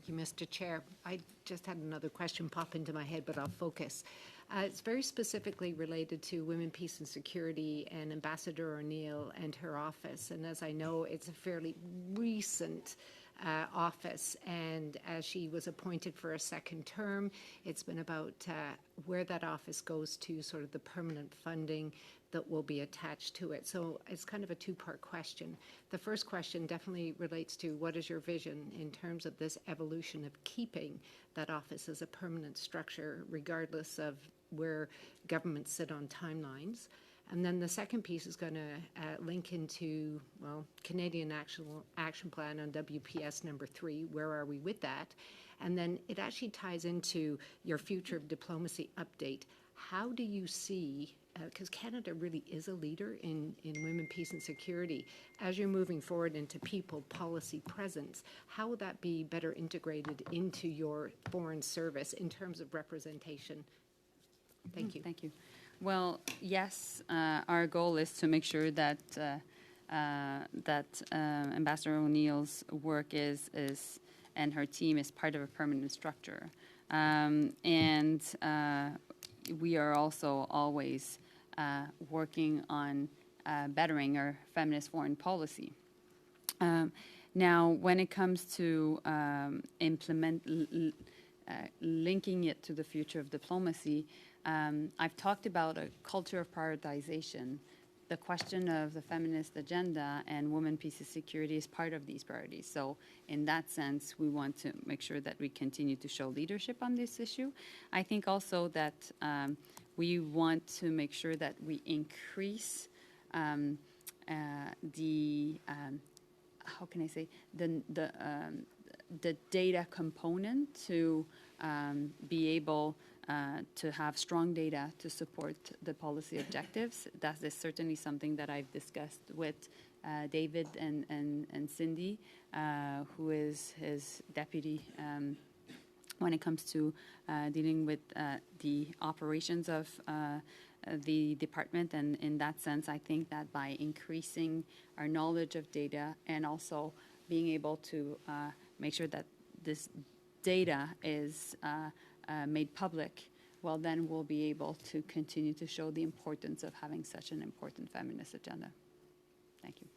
Thank you, Mr. Chair. I just had another question pop into my head, but I'll focus. It's very specifically related to women, peace and security and Ambassador O'Neill and her office. And as I know, it's a fairly recent office, and as she was appointed for a second term, it's been about where that office goes to, sort of the permanent funding that will be attached to it. So it's kind of a two-part question. The first question definitely relates to what is your vision in terms of this evolution of keeping that office as a permanent structure, regardless of where governments sit on timelines. And then the second piece is going to link into, well, Canadian Action Plan on WPS number 3. Where are we with that? And then it actually ties into your Future of Diplomacy update. How do you see, because Canada really is a leader in women, peace and security, as you're moving forward into people, policy, presence, how will that be better integrated into your foreign service in terms of representation? Thank you. Thank you. Well, yes, our goal is to make sure that Ambassador O'Neill's work is and her team is part of a permanent structure, and we are also always working on bettering our feminist foreign policy. Now, when it comes to linking it to the future of diplomacy, I've talked about a culture of prioritization. The question of the feminist agenda and women, peace, and security is part of these priorities. So in that sense, we want to make sure that we continue to show leadership on this issue. I think also that we want to make sure that we increase how can I say, the data component to be able to have strong data to support the policy objectives. That is certainly something that I've discussed with David and Cindy, who is his deputy when it comes to dealing with the operations of the department. And in that sense, I think that by increasing our knowledge of data and also being able to make sure that this data is made public, well, then we'll be able to continue to show the importance of having such an important feminist agenda. Thank you.